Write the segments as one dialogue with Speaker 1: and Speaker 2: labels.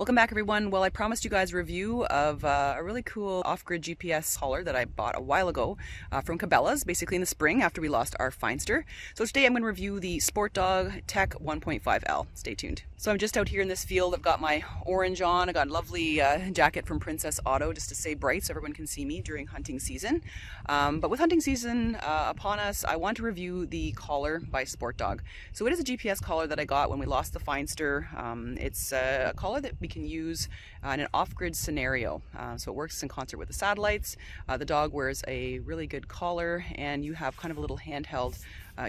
Speaker 1: Welcome back, everyone. Well, I promised you guys a review of a really cool off-grid GPS collar that I bought a while ago from Cabela's, basically in the spring after we lost our Feinster. So today I'm going to review the SportDOG Tek 1.5L. Stay tuned. So I'm just out here in this field. I've got my orange on. I got a lovely jacket from Princess Auto just to stay bright so everyone can see me during hunting season. But with hunting season upon us, I want to review the collar by SportDOG. So it is a GPS collar that I got when we lost the Feinster. It's a collar that we can use in an off-grid scenario. So it works in concert with the satellites. The dog wears a really good collar, and you have kind of a little handheld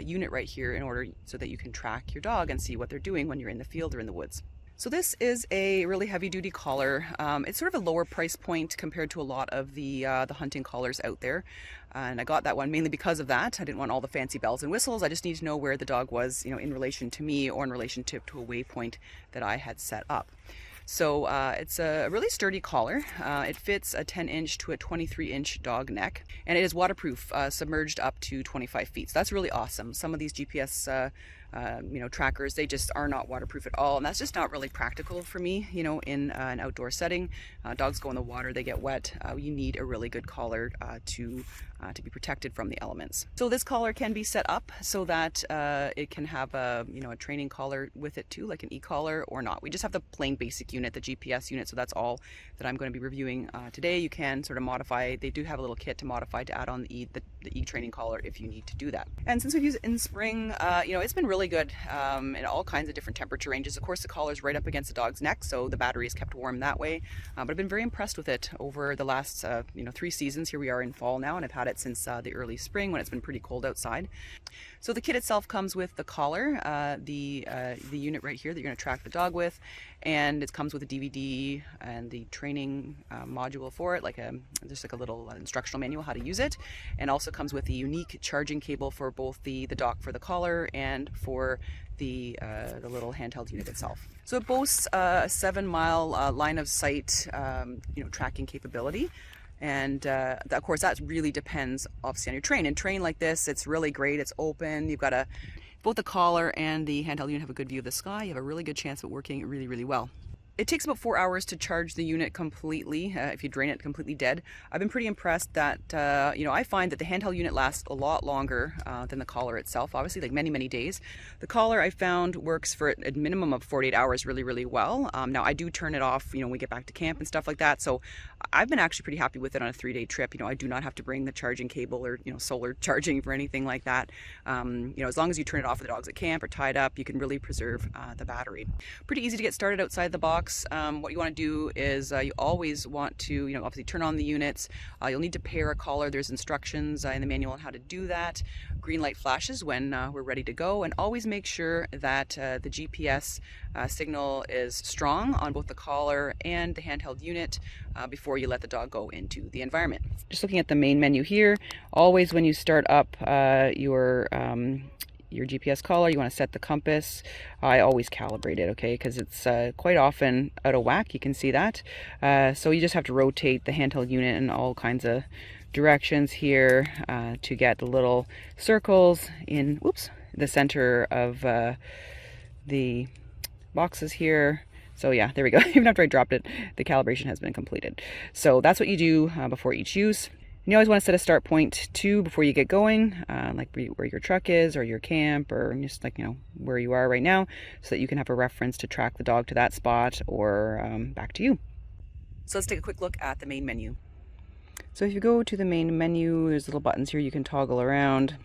Speaker 1: unit right here in order so that you can track your dog and see what they're doing when you're in the field or in the woods. So this is a really heavy-duty collar. It's sort of a lower price point compared to a lot of the hunting collars out there. And I got that one mainly because of that. I didn't want all the fancy bells and whistles. I just need to know where the dog was, in relation to me or in relation to a waypoint that I had set up. So it's a really sturdy collar. It fits a 10-inch to a 23-inch dog neck, and it is waterproof, submerged up to 25 feet. So that's really awesome. Some of these GPS trackers, they just are not waterproof at all, and that's just not really practical for me, in an outdoor setting. Dogs go in the water, they get wet. You need a really good collar to be protected from the elements. So this collar can be set up so that it can have a training collar with it too, like an e-collar or not. We just have the plain basic unit, the GPS unit, so that's all that I'm going to be reviewing today. You can sort of modify. They do have a little kit to modify to add on the e-training collar if you need to do that. And since we've used it in spring, it's been really good in all kinds of different temperature ranges. Of course, the collar is right up against the dog's neck, so the battery is kept warm that way. But I've been very impressed with it over the last 3 seasons. Here we are in fall now, and I've had it since the early spring when it's been pretty cold outside. So the kit itself comes with the collar, the unit right here that you're going to track the dog with, and it comes with a DVD and the training module for it, just like a little instructional manual how to use it, and also comes with a unique charging cable for both the dock for the collar and for the little handheld unit itself. So it boasts a 7-mile line of sight tracking capability. And of course, that really depends obviously on your terrain. In terrain like this, it's really great. It's open. You've got both the collar and the handheld unit have a good view of the sky. You have a really good chance of it working really, really well. It takes about 4 hours to charge the unit completely if you drain it completely dead. I've been pretty impressed that, I find that the handheld unit lasts a lot longer than the collar itself, obviously, like many, many days. The collar I found works for a minimum of 48 hours really, really well. Now, I do turn it off, when we get back to camp and stuff like that. So I've been actually pretty happy with it on a 3-day trip. I do not have to bring the charging cable or, solar charging for anything like that. As long as you turn it off with the dogs at camp or tied up, you can really preserve the battery. Pretty easy to get started outside the box. What you want to do is you always want to, obviously turn on the units. You'll need to pair a collar. There's instructions in the manual on how to do that. Green light flashes when we're ready to go, and always make sure that the GPS signal is strong on both the collar and the handheld unit before you let the dog go into the environment. Just looking at the main menu here, always when you start up your GPS collar, you want to set the compass. I always calibrate it, okay, because it's quite often out of whack. You can see that. So you just have to rotate the handheld unit in all kinds of directions here to get the little circles in the center of the boxes here. So yeah, there we go. Even after I dropped it, the calibration has been completed. So that's what you do before each use. And you always want to set a start point too before you get going, like where your truck is or your camp or just where you are right now, so that you can have a reference to track the dog to that spot or back to you. So let's take a quick look at the main menu. So if you go to the main menu, there's little buttons here you can toggle around.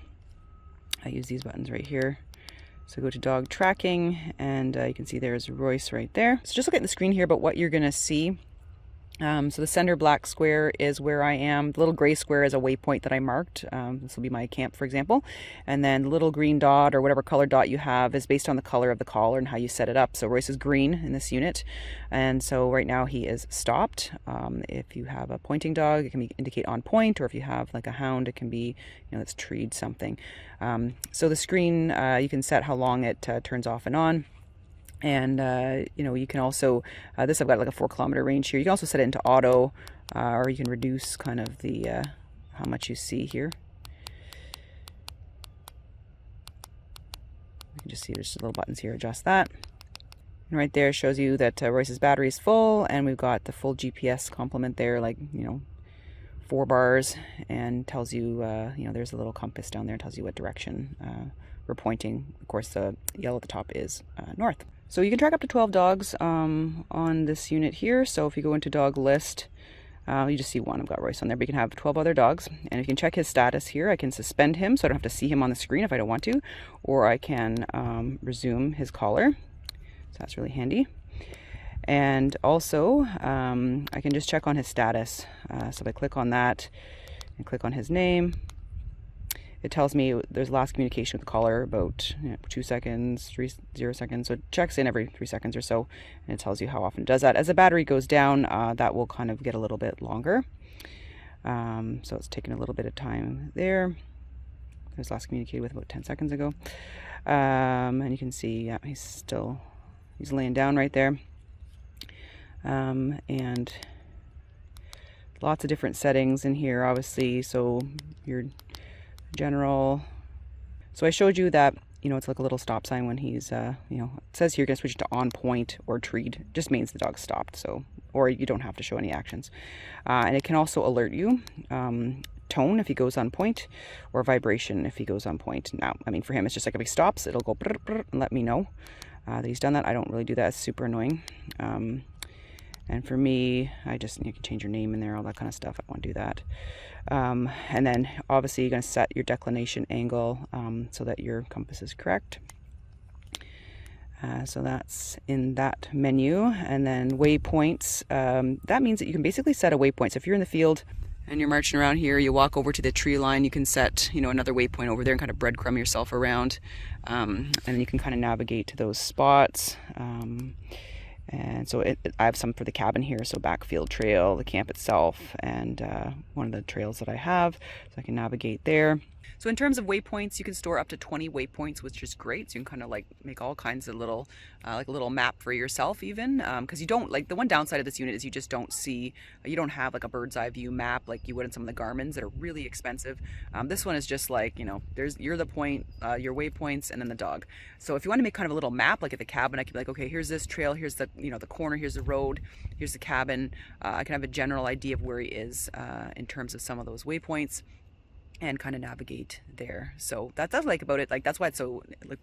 Speaker 1: I use these buttons right here. So go to dog tracking, and you can see there's Royce right there. So just look at the screen here about what you're going to see. So the center black square is where I am. The little gray square is a waypoint that I marked. This will be my camp, for example. And then the little green dot or whatever color dot you have is based on the color of the collar and how you set it up. So Royce is green in this unit. And so right now he is stopped. If you have a pointing dog, it can indicate on point, or if you have like a hound, it can be, it's treed something. So the screen, you can set how long it turns off and on. And you can also this, I've got like a 4-kilometer range here. You can also set it into auto, or you can reduce kind of the how much you see here. You can just see there's little buttons here, adjust that. And right there shows you that Royce's battery is full, and we've got the full GPS complement there, like, you know, 4 bars, and tells you, you know, there's a little compass down there, tells you what direction we're pointing. Of course, the yellow at the top is north. So you can track up to 12 dogs on this unit here. So if you go into dog list, you just see one. I've got Royce on there, but you can have 12 other dogs. And if you can check his status here, I can suspend him so I don't have to see him on the screen if I don't want to, or I can resume his collar. So that's really handy. And also, I can just check on his status. So if I click on that and click on his name, it tells me there's last communication with the caller about 2 seconds, 0 seconds. So it checks in every 3 seconds or so, and it tells you how often it does that. As the battery goes down, that will kind of get a little bit longer. So it's taking a little bit of time there. It was last communicated with about 10 seconds ago. And you can see, yeah, he's laying down right there. And lots of different settings in here, obviously. So your general. So I showed you that, you know, it's like a little stop sign when he's, you know, it says here you're going to switch to on point or treat. Just means the dog stopped. So, or you don't have to show any actions. And it can also alert you, tone if he goes on point, or vibration if he goes on point. Now, I mean, for him, it's just like if he stops, it'll go brr, brr, and let me know that he's done that. I don't really do that. It's super annoying. And for me, you can change your name in there, all that kind of stuff. I want to do that. And then obviously you're going to set your declination angle so that your compass is correct. So that's in that menu. And then waypoints, that means that you can basically set a waypoint. So if you're in the field and you're marching around here, you walk over to the tree line, you can set, you know, another waypoint over there and kind of breadcrumb yourself around. And then you can kind of navigate to those spots. And so I have some for the cabin here, so backfield trail, the camp itself, and one of the trails that I have, so I can navigate there. So in terms of waypoints, you can store up to 20 waypoints, which is great. So you can kind of like make all kinds of little, like a little map for yourself even, because you don't, like the one downside of this unit is you just don't see, you don't have like a bird's eye view map like you would in some of the Garmin's that are really expensive. This one is just like, you know, you're the point, your waypoints, and then the dog. So if you want to make kind of a little map, like at the cabin, I can be like, okay, here's this trail, here's the, you know, the corner, here's the road, here's the cabin. I can have a general idea of where he is in terms of some of those waypoints, and kind of navigate there. So that's what I like about it. Like that's why it's so like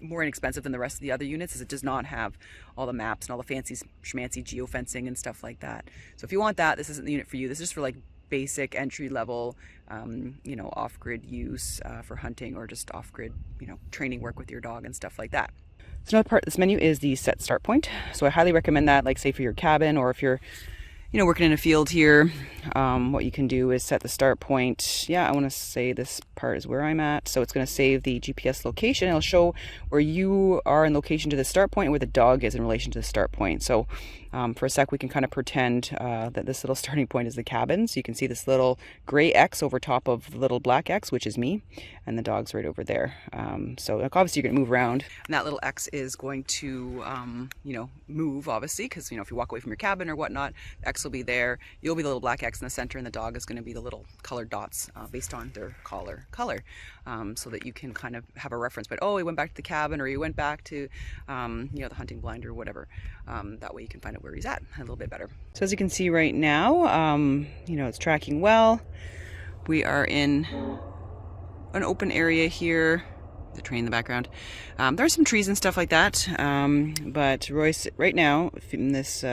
Speaker 1: more inexpensive than the rest of the other units, is it does not have all the maps and all the fancy schmancy geofencing and stuff like that. So if you want that, this isn't the unit for you. This is just for like basic entry level, you know, off-grid use for hunting, or just off-grid, you know, training work with your dog and stuff like that. So another part of this menu is the set start point. So I highly recommend that, like say for your cabin, or if you're, you know, working in a field here, what you can do is set the start point. Yeah, I want to say this part is where I'm at. So it's going to save the GPS location. It'll show where you are in location to the start point and where the dog is in relation to the start point. So for a sec, we can kind of pretend that this little starting point is the cabin. So you can see this little gray X over top of the little black X, which is me, and the dog's right over there. So like, obviously you're going to move around, and that little X is going to, you know, move obviously, because, you know, if you walk away from your cabin or whatnot, the X will be there. You'll be the little black X in the center, and the dog is going to be the little colored dots based on their collar color, so that you can kind of have a reference. But oh, he went back to the cabin, or he went back to, you know, the hunting blind or whatever. That way you can find out where he's at a little bit better. So as you can see right now, you know, it's tracking well. We are in an open area here. The train in the background. There are some trees and stuff like that, but Royce right now in this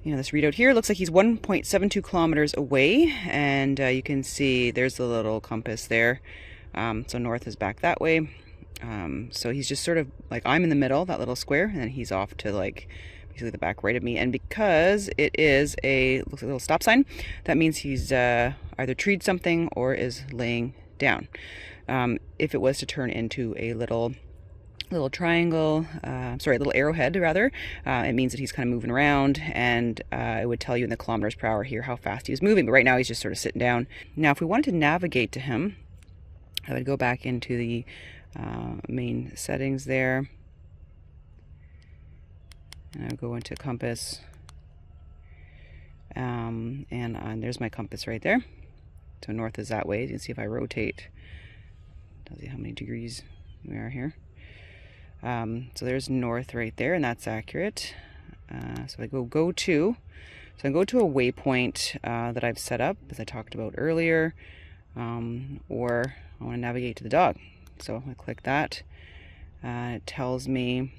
Speaker 1: you know, this readout here looks like he's 1.72 kilometers away, and you can see there's the little compass there. So north is back that way. So he's just sort of like, I'm in the middle, that little square, and then he's off to like basically the back right of me. And because it is looks like a little stop sign, that means he's either treed something or is laying down. If it was to turn into a little triangle, little arrowhead rather, it means that he's kind of moving around, and it would tell you in the kilometers per hour here how fast he was moving. But right now he's just sort of sitting down. Now if we wanted to navigate to him, I would go back into the main settings there, and I would go into compass, and there's my compass right there. So north is that way. You can see if I rotate, it tells you how many degrees we are here. So there's north right there, and that's accurate. So I go to, so I go to a waypoint that I've set up, as I talked about earlier, or I want to navigate to the dog. So I click that. It tells me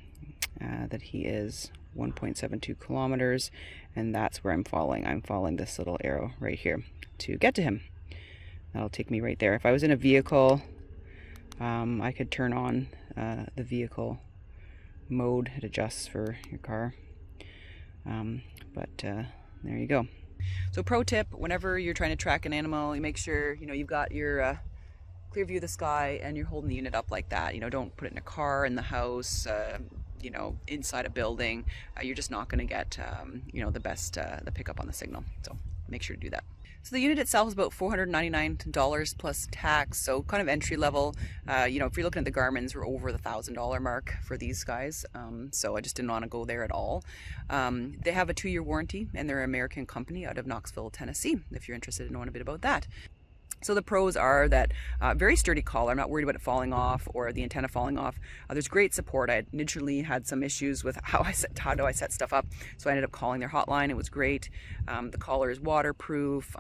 Speaker 1: that he is 1.72 kilometers, and that's where I'm following. I'm following this little arrow right here to get to him. That'll take me right there. If I was in a vehicle, I could turn on the vehicle mode. It adjusts for your car. But there you go. So pro tip, whenever you're trying to track an animal, you make sure you've got your clear view of the sky and you're holding the unit up like that. Don't put it in a car, in the house, inside a building. You're just not going to get the best the pickup on the signal. So make sure to do that. So the unit itself is about $499 plus tax, so kind of entry level. If you're looking at the Garmins, we're over the $1,000 mark for these guys. So I just didn't want to go there at all. They have a 2-year warranty, and they're an American company out of Knoxville, Tennessee, if you're interested in knowing a bit about that. So the pros are that very sturdy collar. I'm not worried about it falling off or the antenna falling off. There's great support. I initially had some issues with how do I set stuff up, so I ended up calling their hotline. It was great. The collar is waterproof,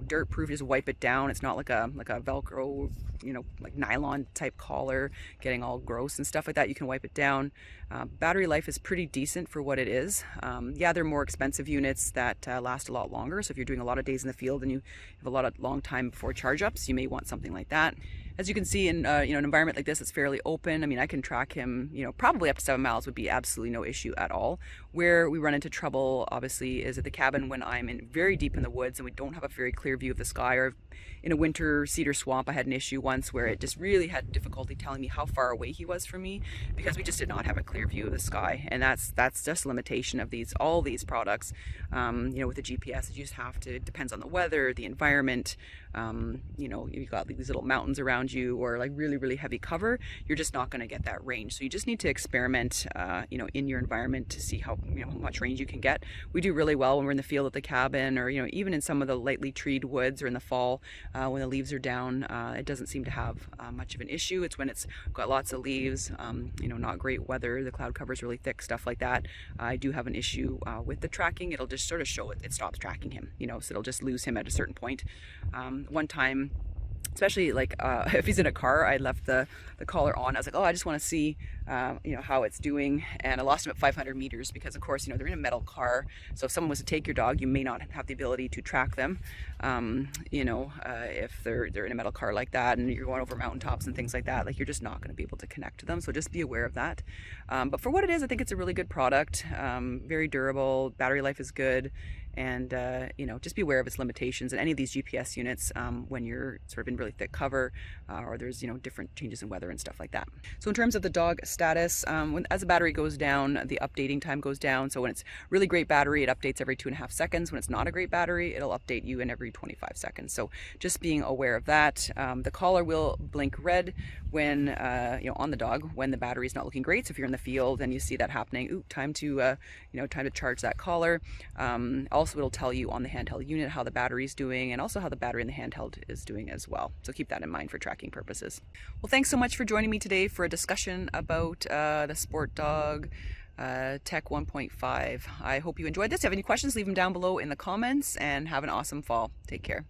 Speaker 1: dirt proof. Just wipe it down. It's not like a Velcro, like nylon type collar, getting all gross and stuff like that. You can wipe it down. Battery life is pretty decent for what it is. Yeah, they're more expensive units that last a lot longer. So if you're doing a lot of days in the field and you have a lot of long time before charge ups, you may want something like that. As you can see in an environment like this, it's fairly open. I mean, I can track him, probably up to 7 miles would be absolutely no issue at all. Where we run into trouble, obviously, is at the cabin when I'm very deep in the woods and we don't have a very clear view of the sky. Or in a winter cedar swamp, I had an issue once where it just really had difficulty telling me how far away he was from me because we just did not have a clear view of the sky. And that's just a limitation of all these products. With the GPS, you just have to, it depends on the weather, the environment. You've got these little mountains around you or like really, really heavy cover, you're just not going to get that range. So you just need to experiment, in your environment to see how much range you can get. We do really well when we're in the field at the cabin or, even in some of the lightly treed woods or in the fall when the leaves are down. It doesn't seem to have much of an issue. It's when it's got lots of leaves, not great weather, the cloud cover is really thick, stuff like that. I do have an issue with the tracking. It'll just sort of show it stops tracking him, so it'll just lose him at a certain point. One time, especially like if he's in a car, I left the collar on. I was like, oh, I just want to see how it's doing, and I lost him at 500 meters because of course they're in a metal car, so if someone was to take your dog, you may not have the ability to track them. If they're in a metal car like that and you're going over mountaintops and things like that, like you're just not going to be able to connect to them. So just be aware of that. But for what it is, I think it's a really good product. Very durable, battery life is good. And just be aware of its limitations. And any of these GPS units, when you're sort of in really thick cover or there's different changes in weather and stuff like that. So in terms of the dog status, as the battery goes down, the updating time goes down. So when it's really great battery, it updates every 2.5 seconds. When it's not a great battery, it'll update you in every 25 seconds. So just being aware of that. The collar will blink red when on the dog when the battery is not looking great. So if you're in the field and you see that happening, ooh, time to charge that collar. Also, it'll tell you on the handheld unit how the battery is doing and also how the battery in the handheld is doing as well. So keep that in mind for tracking purposes. Well, thanks so much for joining me today for a discussion about the SportDOG Tek 1.5. I hope you enjoyed this. If you have any questions, leave them down below in the comments, and have an awesome fall. Take care.